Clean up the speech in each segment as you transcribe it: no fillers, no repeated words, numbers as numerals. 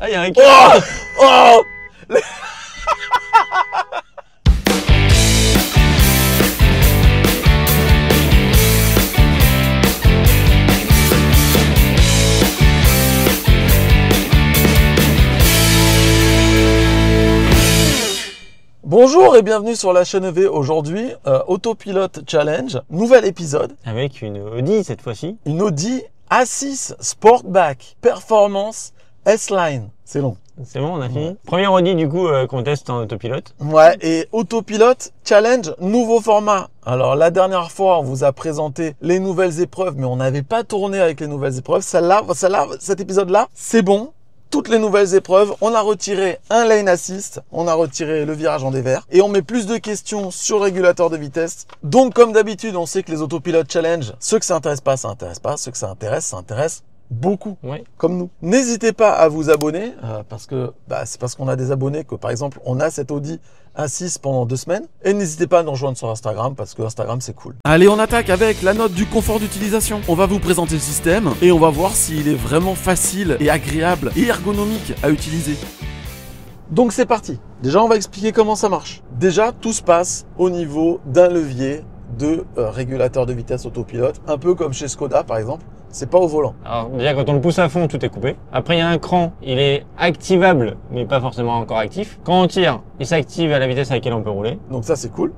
Ah, il y a un Oh, oh. Bonjour et bienvenue sur la chaîne EV. Aujourd'hui, Autopilote Challenge, nouvel épisode. Avec une Audi cette fois-ci. Une Audi A6 Sportback Performance S-Line. C'est long. C'est bon, on a fini. Première Audi du coup qu'on teste en autopilote. Ouais, et Autopilote Challenge, nouveau format. Alors la dernière fois, on vous a présenté les nouvelles épreuves, mais on n'avait pas tourné avec les nouvelles épreuves. Celle-là, cet épisode-là, c'est bon. Toutes les nouvelles épreuves, on a retiré un lane assist, on a retiré le virage en dévers et on met plus de questions sur le régulateur de vitesse. Donc comme d'habitude, on sait que les autopilotes challenge, ceux que ça intéresse pas, ça intéresse pas, ceux que ça intéresse beaucoup, Oui. comme nous. N'hésitez pas à vous abonner parce que c'est parce qu'on a des abonnés que par exemple on a cette Audi A6 pendant 2 semaines. Et n'hésitez pas à nous rejoindre sur Instagram parce que Instagram c'est cool. Allez, on attaque avec la note du confort d'utilisation. On va vous présenter le système et on va voir s'il est vraiment facile et agréable et ergonomique à utiliser. Donc c'est parti. Déjà on va expliquer comment ça marche. Déjà tout se passe au niveau d'un levier de régulateur de vitesse autopilote, un peu comme chez Skoda par exemple. C'est pas au volant. Alors déjà quand on le pousse à fond, tout est coupé. Après il y a un cran, il est activable mais pas forcément encore actif. Quand on tire, il s'active à la vitesse à laquelle on peut rouler. Donc ça c'est cool.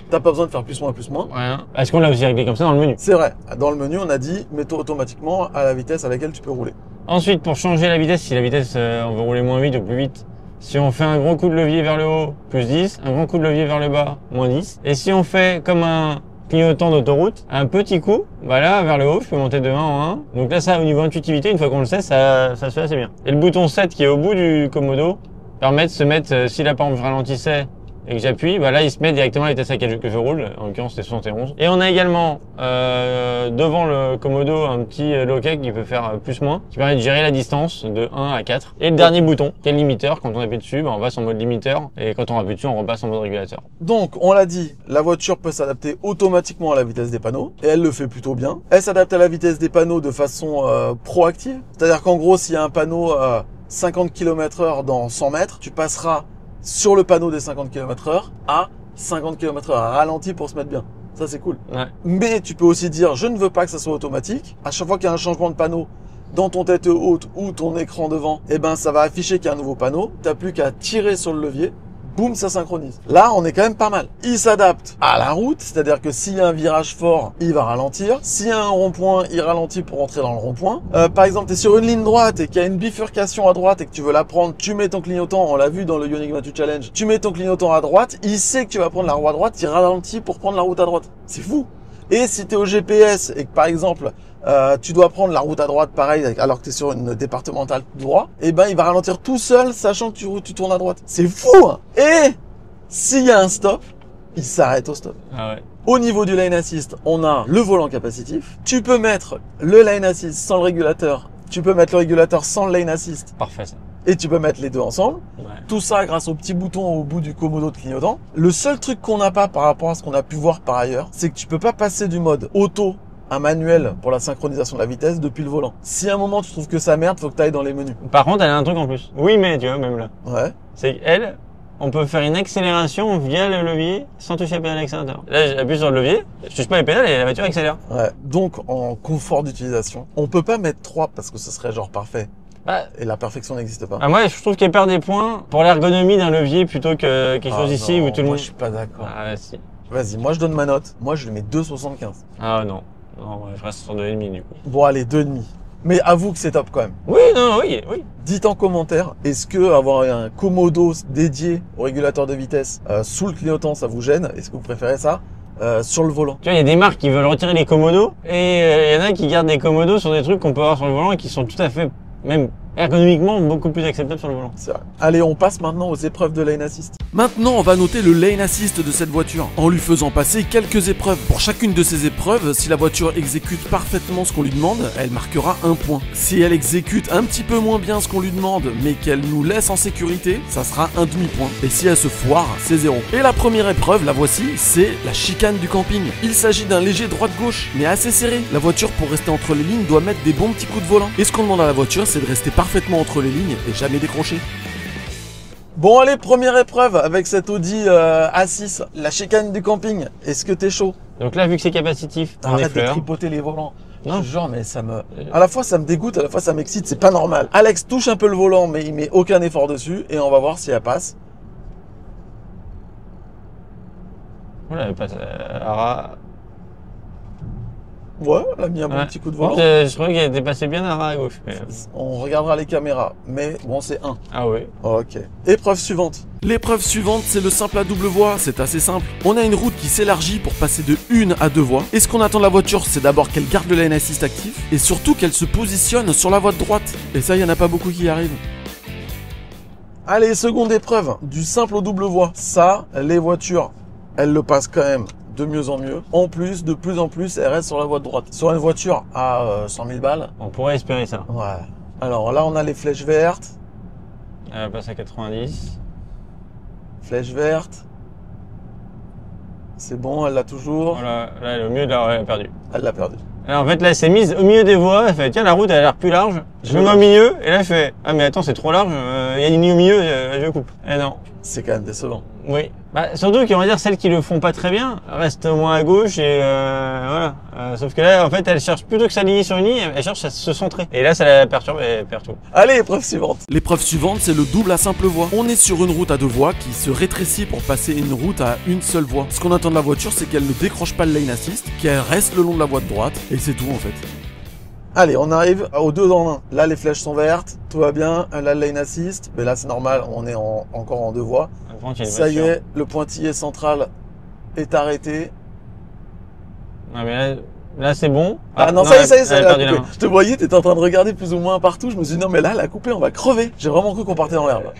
T'as pas besoin de faire plus moins plus moins. Ouais. Est-ce qu'on l'a aussi réglé comme ça dans le menu? C'est vrai. Dans le menu on a dit mets-toi automatiquement à la vitesse à laquelle tu peux rouler. Ensuite pour changer la vitesse, si la vitesse on veut rouler moins vite ou plus vite, si on fait un gros coup de levier vers le haut, plus 10, un grand coup de levier vers le bas, moins 10. Et si on fait comme un clignotant d'autoroute, un petit coup, là vers le haut, je peux monter de 1 en 1. Donc là, ça, au niveau intuitivité, une fois qu'on le sait, ça se fait assez bien. Et le bouton 7 qui est au bout du commodo permet de se mettre, si là par exemple je ralentissais et que j'appuie, là il se met directement à la vitesse à laquelle je roule, en l'occurrence c'est 71. Et on a également devant le commodo un petit loquet qui peut faire plus-moins, qui permet de gérer la distance de 1 à 4. Et le dernier bouton, qui est le limiteur, quand on appuie dessus, on passe en mode limiteur, et quand on appuie dessus, on repasse en mode régulateur. Donc on l'a dit, la voiture peut s'adapter automatiquement à la vitesse des panneaux, et elle le fait plutôt bien. Elle s'adapte à la vitesse des panneaux de façon proactive, c'est-à-dire qu'en gros s'il y a un panneau 50 km/h dans 100 mètres, tu passeras sur le panneau des 50 km/h à 50 km/h ralenti pour se mettre bien. Ça, c'est cool. Ouais. Mais tu peux aussi dire, je ne veux pas que ça soit automatique. À chaque fois qu'il y a un changement de panneau dans ton tête haute ou ton écran devant, ça va afficher qu'il y a un nouveau panneau. Tu n'as plus qu'à tirer sur le levier. Boum, ça synchronise. Là, on est quand même pas mal. Il s'adapte à la route, c'est-à-dire que s'il y a un virage fort, il va ralentir. S'il y a un rond-point, il ralentit pour entrer dans le rond-point. Par exemple, tu es sur une ligne droite et qu'il y a une bifurcation à droite et que tu veux la prendre, tu mets ton clignotant, on l'a vu dans le Ioniq 28 Challenge, tu mets ton clignotant à droite, il sait que tu vas prendre la roue à droite, il ralentit pour prendre la route à droite. C'est fou. Et si tu es au GPS et que par exemple, tu dois prendre la route à droite pareil alors que tu es sur une départementale droit, il va ralentir tout seul sachant que tu tournes à droite. C'est fou hein. Et s'il y a un stop, il s'arrête au stop. Ah ouais. Au niveau du lane assist, on a le volant capacitif. Tu peux mettre le lane assist sans le régulateur. Tu peux mettre le régulateur sans le lane assist. Parfait ça. Et tu peux mettre les deux ensemble. Ouais. Tout ça grâce au petit bouton au bout du commodo de clignotant. Le seul truc qu'on n'a pas par rapport à ce qu'on a pu voir par ailleurs, c'est que tu peux pas passer du mode auto à manuel pour la synchronisation de la vitesse depuis le volant. Si à un moment tu trouves que ça merde, faut que tu ailles dans les menus. Par contre, elle a un truc en plus. Oui, mais tu vois, même là. Ouais. C'est qu'elle, on peut faire une accélération via le levier sans toucher la pédale accélérateur. Là, j'appuie sur le levier, je touche pas les pédales et la voiture accélère. Ouais. Donc en confort d'utilisation, on peut pas mettre 3 parce que ce serait genre parfait. Et la perfection n'existe pas. Moi, je trouve qu'elle perd des points pour l'ergonomie d'un levier plutôt que quelque chose ici où tout le monde... Moi, je suis pas d'accord. Ah, si. Vas-y, moi, je donne ma note. Moi, je lui mets 2,75. Ah, non. Non, je reste sur 2,5 du coup. Bon, allez, 2,5. Mais avoue que c'est top quand même. Oui, non, oui. Dites en commentaire, est-ce que avoir un commodo dédié au régulateur de vitesse sous le clignotant, ça vous gêne? Est-ce que vous préférez ça sur le volant? Tu vois, il y a des marques qui veulent retirer les commodos et il y en a qui gardent des commodos sur des trucs qu'on peut avoir sur le volant et qui sont tout à fait, même ergonomiquement, beaucoup plus acceptables sur le volant. C'est vrai. Allez, on passe maintenant aux épreuves de lane assist. Maintenant, on va noter le lane assist de cette voiture en lui faisant passer quelques épreuves. Pour chacune de ces épreuves, si la voiture exécute parfaitement ce qu'on lui demande, elle marquera un point. Si elle exécute un petit peu moins bien ce qu'on lui demande, mais qu'elle nous laisse en sécurité, ça sera un demi-point. Et si elle se foire, c'est 0. Et la première épreuve, la voici, c'est la chicane du camping. Il s'agit d'un léger droite-gauche, mais assez serré. La voiture, pour rester entre les lignes, doit mettre des bons petits coups de volant. Et ce qu'on demande à la voiture, c'est de rester parfaitement entre les lignes et jamais décrocher. Bon allez, première épreuve avec cette Audi A6, la chicane du camping. Est-ce que t'es chaud? Donc là, vu que c'est capacitif, on Arrête de effleure. tripoter les volants. Non. Genre, mais ça me... À la fois ça me dégoûte, à la fois ça m'excite, c'est pas normal. Alex touche un peu le volant, mais il met aucun effort dessus, et on va voir si elle passe. Voilà, elle passe. Ouais, elle a mis un bon Ouais. petit coup de volant. Je croyais qu'elle était passée bien à gauche. Mais... On regardera les caméras, mais bon, c'est 1. Ah oui. Ok. Épreuve suivante. L'épreuve suivante, c'est le simple à double voie, c'est assez simple. On a une route qui s'élargit pour passer de 1 à 2 voies. Et ce qu'on attend de la voiture, c'est d'abord qu'elle garde le lane assist actif, et surtout qu'elle se positionne sur la voie de droite. Et ça, il n'y en a pas beaucoup qui y arrivent. Allez, seconde épreuve, du simple au double voie. Ça, les voitures, elles le passent quand même de mieux en mieux. En plus, de plus en plus, elles restent sur la voie de droite. Sur une voiture à 100 000 balles. On pourrait espérer ça. Ouais. Alors là, on a les flèches vertes. Elle passe à 90. Flèche verte. C'est bon, elle l'a toujours. Voilà, là, elle est au milieu de la... Elle a perdu. Elle l'a perdu. Alors, en fait, là, elle s'est mise au milieu des voies. Elle fait, tiens, la route, elle a l'air plus large. Je me mets au milieu. Et là, elle fait, ah, mais attends, c'est trop large. Il y a une ligne au milieu, je coupe. Eh non. C'est quand même décevant. Oui. Bah, surtout qu'on va dire celles qui le font pas très bien restent au moins à gauche et voilà. Sauf que là, en fait, elle cherche plutôt que s'aligner sur une ligne, elle cherche à se centrer. Et là, ça la perturbe et elle perd tout. Allez, épreuve suivante. L'épreuve suivante, c'est le double à simple voie. On est sur une route à 2 voies qui se rétrécit pour passer une route à une seule voie. Ce qu'on attend de la voiture, c'est qu'elle ne décroche pas le lane assist, qu'elle reste le long de la voie de droite, et c'est tout en fait. Allez, on arrive aux 2 dans 1. Là, les flèches sont vertes, tout va bien. Là, le lane assist, mais là, c'est normal, on est encore en 2 voies. Avant, il y a une Ça y voiture. est, le pointillé central est arrêté. Non, mais là c'est bon. Ah non, ça y est, elle a elle a perdu la coupé. main. Je te voyais, t'étais en train de regarder plus ou moins partout. Je me suis dit, non, mais là, elle a coupé, on va crever. J'ai vraiment cru qu'on partait dans l'herbe.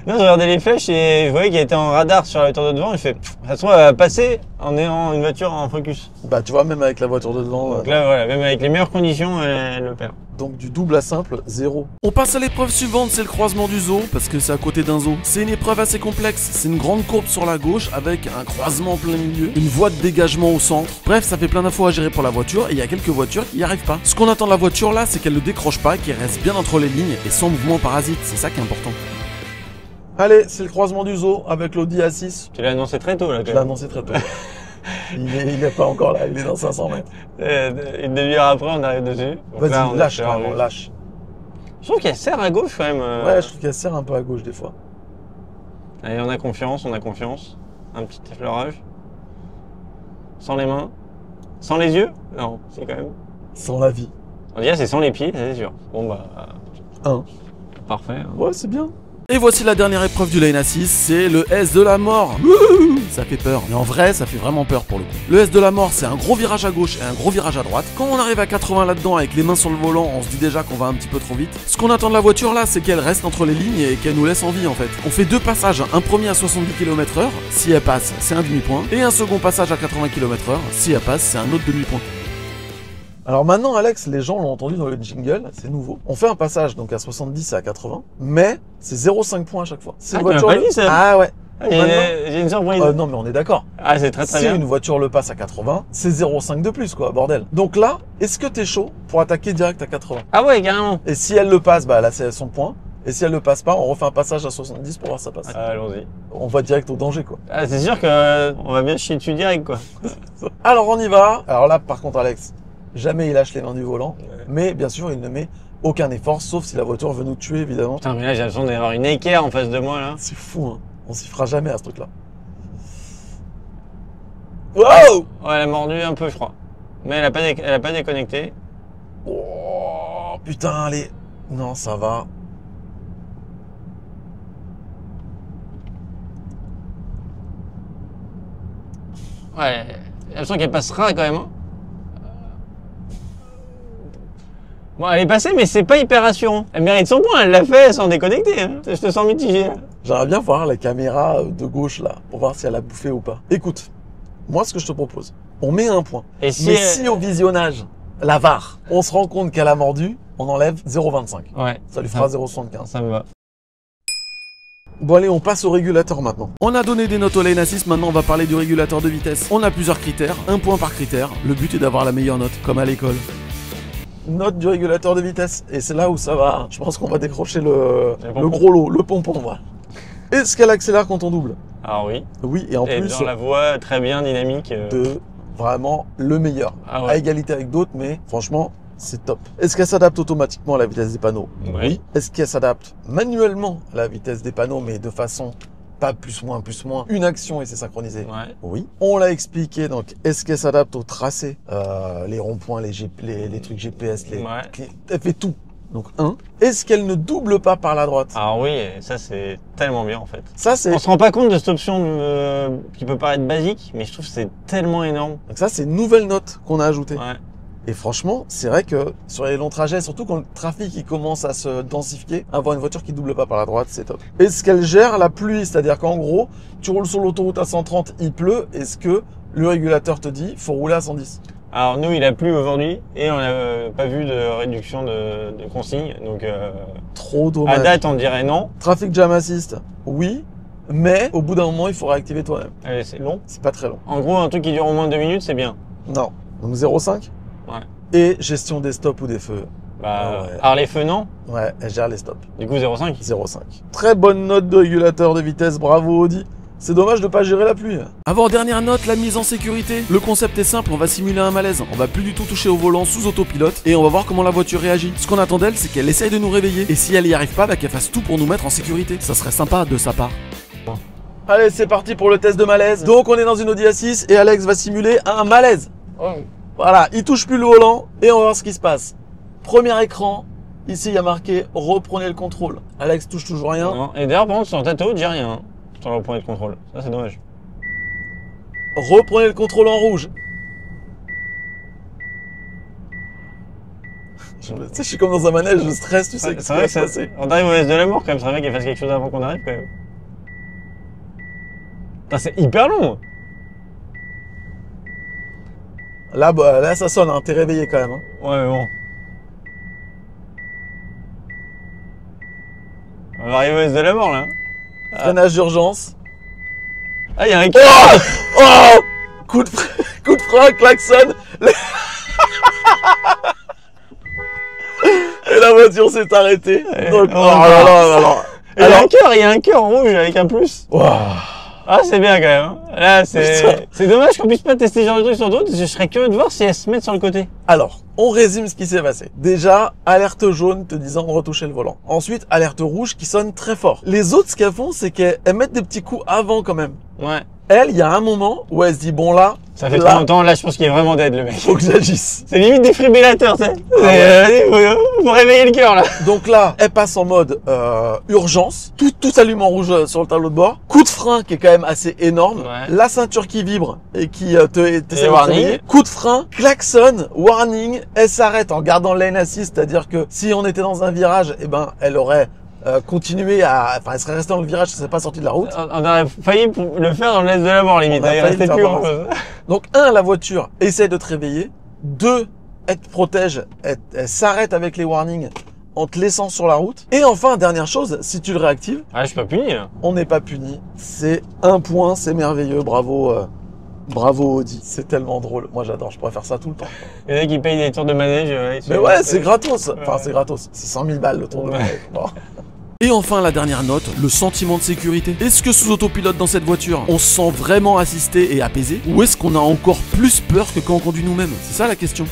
Non, je regardais les flèches et je voyais qu'elle était en radar sur la voiture de devant. Et je fais, ça se trouve, elle va passer en ayant une voiture en focus. Bah, tu vois, même avec la voiture de devant. Donc là, voilà, même avec les meilleures conditions, elle le perd. Donc, du double à simple, 0. On passe à l'épreuve suivante, c'est le croisement du zoo, parce que c'est à côté d'un zoo. C'est une épreuve assez complexe, c'est une grande courbe sur la gauche avec un croisement en plein milieu, une voie de dégagement au centre. Bref, ça fait plein d'infos à gérer pour la voiture et il y a quelques voitures qui n'y arrivent pas. Ce qu'on attend de la voiture là, c'est qu'elle ne décroche pas, qu'elle reste bien entre les lignes et sans mouvement parasite, c'est ça qui est important. Allez, c'est le croisement du zoo avec l'Audi A6. Tu l'as annoncé très tôt, là. Je l'ai annoncé très tôt. il est pas encore là, il est dans 500 mètres. Une demi-heure après, on arrive dessus. Donc là, Vas-y, on lâche, accélère vraiment, juste. lâche. Je trouve qu'elle serre à gauche quand même. Ouais, je trouve qu'elle serre un peu à gauche des fois. Allez, on a confiance, on a confiance. Un petit effleurage. Sans les mains. Sans les yeux? Non, c'est quand même. Sans la vie. On dirait que c'est sans les pieds, c'est sûr. Bon bah. 1. Parfait. Hein. Ouais, c'est bien. Et voici la dernière épreuve du Lane A6, c'est le S de la mort. Wouhou, ça fait peur, mais en vrai ça fait vraiment peur pour le coup. Le S de la mort, c'est un gros virage à gauche et un gros virage à droite. Quand on arrive à 80 là-dedans avec les mains sur le volant, on se dit déjà qu'on va un petit peu trop vite. Ce qu'on attend de la voiture là, c'est qu'elle reste entre les lignes et qu'elle nous laisse en vie en fait. On fait 2 passages, un premier à 70 km/h, si elle passe c'est un demi-point, et un second passage à 80 km/h, si elle passe c'est un autre demi-point. Alors maintenant, Alex, les gens l'ont entendu dans le jingle, c'est nouveau. On fait un passage donc à 70 et à 80, mais c'est 0,5 points à chaque fois. C'est Ah, tu m'as pas dit ça. Ah ouais. Ah, Maintenant- j'ai une surprise. Non, mais on est d'accord. Ah, c'est très très Si bien. une voiture le passe à 80, c'est 0,5 de plus, quoi, bordel. Donc là, est-ce que t'es chaud pour attaquer direct à 80? Ah ouais, carrément. Et si elle le passe, bah là, c'est son point. Et si elle le passe pas, on refait un passage à 70 pour voir si ça passe. Ah, allons-y. On va direct au danger, quoi. Ah, c'est sûr que on va bien chier dessus direct, quoi. Alors, on y va. Alors là, par contre, Alex, jamais il lâche les mains du volant. Mais bien sûr, il ne met aucun effort, sauf si la voiture veut nous tuer, évidemment. Putain, mais là, j'ai l'impression d'avoir une équerre en face de moi, là. C'est fou, hein. On s'y fera jamais à ce truc-là. Wow! Ouais, elle a mordu un peu, je crois. Mais elle a pas déconnecté. Oh, putain, allez. Non, ça va. Ouais, j'ai l'impression qu'elle passera quand même. Hein. Bon, elle est passée, mais c'est pas hyper rassurant. Elle mérite son point, elle l'a fait sans déconnecter. Hein. Je te sens mitigé. J'aimerais bien voir la caméra de gauche là, pour voir si elle a bouffé ou pas. Écoute, moi ce que je te propose, on met un point. Et si Mais elle- si au visionnage, la VAR, on se rend compte qu'elle a mordu, on enlève 0,25. Ouais, Ça lui fera 0,75. ça me va. Bon allez, on passe au régulateur maintenant. On a donné des notes au Lane Assist, maintenant on va parler du régulateur de vitesse. On a plusieurs critères, un point par critère. Le but est d'avoir la meilleure note, comme à l'école. Note du régulateur de vitesse. Et c'est là où ça va. Je pense qu'on va décrocher le pompon. gros lot, le pompon. Voilà. Est-ce qu'elle accélère quand on double? Alors oui. Oui, et en Et plus dans la voie très bien dynamique. de vraiment le meilleur. Ah ouais. À égalité avec d'autres, mais franchement, c'est top. Est-ce qu'elle s'adapte automatiquement à la vitesse des panneaux? Oui. Est-ce qu'elle s'adapte manuellement à la vitesse des panneaux, mais de façon pas plus moins, une action et c'est synchronisé? Ouais. Oui. On l'a expliqué, donc est-ce qu'elle s'adapte au tracé, les ronds-points, les trucs GPS, Ouais. elle fait tout. Donc 1. Est-ce qu'elle ne double pas par la droite? Alors oui, et ça c'est tellement bien en fait. Ça c'est On se rend pas compte de cette option qui peut paraître basique, mais je trouve que c'est tellement énorme. donc ça c'est une nouvelle note qu'on a ajoutée. Ouais. Et franchement, c'est vrai que sur les longs trajets, surtout quand le trafic il commence à se densifier, avoir une voiture qui double pas par la droite, c'est top. Est-ce qu'elle gère la pluie? C'est-à-dire qu'en gros, tu roules sur l'autoroute à 130, il pleut, est-ce que le régulateur te dit faut rouler à 110? Alors nous, il a plu aujourd'hui et on n'a pas vu de réduction de consignes. Donc Trop à dommage. date, on dirait non. Trafic Jam Assist, oui, mais au bout d'un moment, il faut réactiver toi-même. Allez, c'est long. C'est pas très long. En gros, un truc qui dure au moins 2 minutes, c'est bien. Non. Donc 0,5. Ouais. Et gestion des stops ou des feux. Bah, Ah ouais. alors les feux, non. Ouais, elle gère les stops. Du coup, 0,5. 0,5. Très bonne note de régulateur de vitesse, bravo Audi. C'est dommage de pas gérer la pluie. Avant dernière note, la mise en sécurité. Le concept est simple, on va simuler un malaise. On va plus du tout toucher au volant sous autopilote et on va voir comment la voiture réagit. Ce qu'on attend d'elle, c'est qu'elle essaye de nous réveiller. Et si elle y arrive pas, bah qu'elle fasse tout pour nous mettre en sécurité. Ça serait sympa de sa part. Allez, c'est parti pour le test de malaise. Donc on est dans une Audi A6 et Alex va simuler un malaise. Voilà, il touche plus le volant et on va voir ce qui se passe. Premier écran, ici il y a marqué reprenez le contrôle. Alex touche toujours rien. Non. Et d'ailleurs, par contre, sur Tato, dis rien. Hein, sur le point de contrôle. Ça, c'est dommage. Reprenez le contrôle en rouge. Tu sais, je suis comme dans un manège, je stresse, tu sais. Ouais, qu'est-ce c'est qui vrai va que se passer. on arrive au S de la mort quand même. C'est vrai qu'elle fasse quelque chose avant qu'on arrive quand même. Putain, c'est hyper long. Là, bah, là ça sonne, hein. T'es réveillé quand même. Hein. Ouais, mais bon. On va arriver au S de la mort là. Freinage d'urgence. Ah, il y a un Oh, oh coup de frein, klaxon. Et la voiture s'est arrêtée. Donc, oh, oh là là là là. Il y a un cœur, il y a un cœur rouge avec un plus. Wow. Ah, c'est bien quand même. Hein. Là, Putain. c'est dommage qu'on puisse pas tester ce genre de trucs sur d'autres. Je serais curieux de voir si elles se mettent sur le côté. Alors, on résume ce qui s'est passé. Déjà, alerte jaune te disant de retoucher le volant. Ensuite, alerte rouge qui sonne très fort. Les autres, ce qu'elles font, c'est qu'elles mettent des petits coups avant quand même. Ouais. Elle, il y a un moment où elle se dit, bon là, Ça fait là, trop longtemps. Là, je pense qu'il est vraiment dead, le mec. faut que j'agisse. C'est limite défibrillateur, tu sais. Faut réveiller le cœur, là. Donc là, elle passe en mode urgence. Tout s'allume en rouge sur le tableau de bord. Coup de frein qui est quand même assez énorme. Ouais. La ceinture qui vibre et qui t'essaie de warning. réveiller. Coup de frein, klaxon, warning. Elle s'arrête en gardant le lane assist, c'est-à-dire que si on était dans un virage, eh ben, elle aurait continué à... Enfin, elle serait restée dans le virage, elle serait pas sortie de la route. On aurait failli le faire dans le S de la mort, limite. On a Il failli restait le faire plus dans le grand-chose. Donc, la voiture essaie de te réveiller. 2, elle te protège, elle s'arrête avec les warnings en te laissant sur la route. Et enfin, dernière chose, si tu le réactives, Ah, je suis pas puni, là. on n'est pas puni. C'est un point, c'est merveilleux. Bravo, bravo Audi. C'est tellement drôle. Moi, j'adore. Je pourrais faire ça tout le temps. Il y en a qui payent des tours de manège. Mais ouais, c'est gratos. Enfin, Ouais. c'est gratos. C'est 100 000 balles le tour de Ouais. manège. Bon. Et enfin la dernière note, le sentiment de sécurité. Est-ce que sous autopilote dans cette voiture, on se sent vraiment assisté et apaisé? Ou est-ce qu'on a encore plus peur que quand on conduit nous-mêmes? C'est ça la question.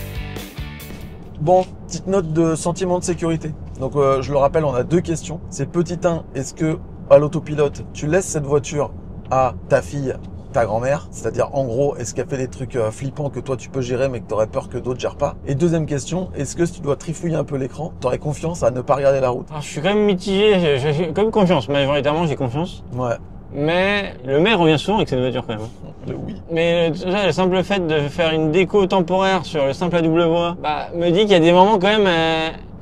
Bon, petite note de sentiment de sécurité. Donc, je le rappelle, on a 2 questions. C'est petit 1, est-ce que à l'autopilote, tu laisses cette voiture à ta fille, ta grand-mère? C'est-à-dire, en gros, est-ce qu'elle fait des trucs flippants que toi tu peux gérer mais que tu aurais peur que d'autres gèrent pas? Et deuxième question, est-ce que si tu dois trifouiller un peu l'écran, tu aurais confiance à ne pas regarder la route? Alors, je suis quand même mitigé. J'ai quand même confiance. Majoritairement, j'ai confiance. Ouais. Mais le maire revient souvent avec cette voiture quand même. Oui. Mais déjà, le simple fait de faire une déco temporaire sur le simple à double voie, bah, me dit qu'il y a des moments quand même,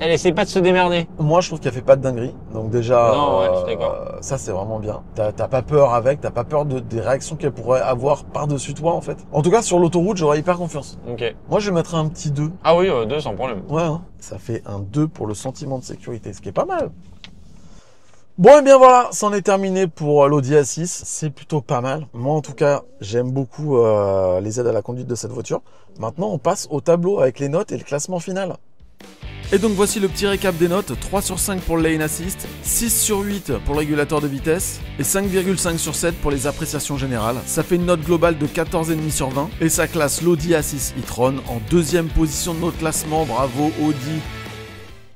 elle essaie pas de se démerder. Moi, je trouve qu'elle fait pas de dinguerie. Donc déjà, Non, ouais, je suis d'accord. ça c'est vraiment bien. T'as pas peur avec, t'as pas peur des réactions qu'elle pourrait avoir par-dessus toi en fait. En tout cas, sur l'autoroute, j'aurais hyper confiance. Ok. Moi, je mettrais un petit 2. Ah oui, 2 sans problème. Ouais, hein. Ça fait un 2 pour le sentiment de sécurité, ce qui est pas mal. Bon, et bien voilà, c'en est terminé pour l'Audi A6. C'est plutôt pas mal. Moi, en tout cas, j'aime beaucoup les aides à la conduite de cette voiture. Maintenant, on passe au tableau avec les notes et le classement final. Et donc voici le petit récap des notes, 3 sur 5 pour le Lane Assist, 6 sur 8 pour le régulateur de vitesse, et 5,5 sur 7 pour les appréciations générales. Ça fait une note globale de 14,5 sur 20, et ça classe l'Audi A6 e-tron en deuxième position de notre classement. Bravo Audi!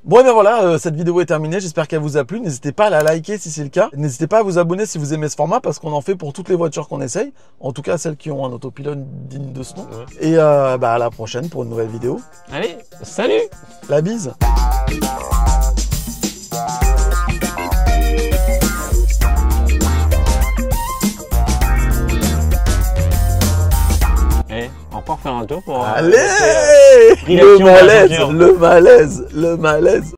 Bon, et bien voilà, cette vidéo est terminée. J'espère qu'elle vous a plu. N'hésitez pas à la liker si c'est le cas. N'hésitez pas à vous abonner si vous aimez ce format parce qu'on en fait pour toutes les voitures qu'on essaye. En tout cas, celles qui ont un autopilote digne de ce nom. Ouais. Et à la prochaine pour une nouvelle vidéo. Allez, salut! La bise! Allez, on repart faire un tour pour... Allez! pris l'action Le de la malaise, ceinture. le malaise, le malaise.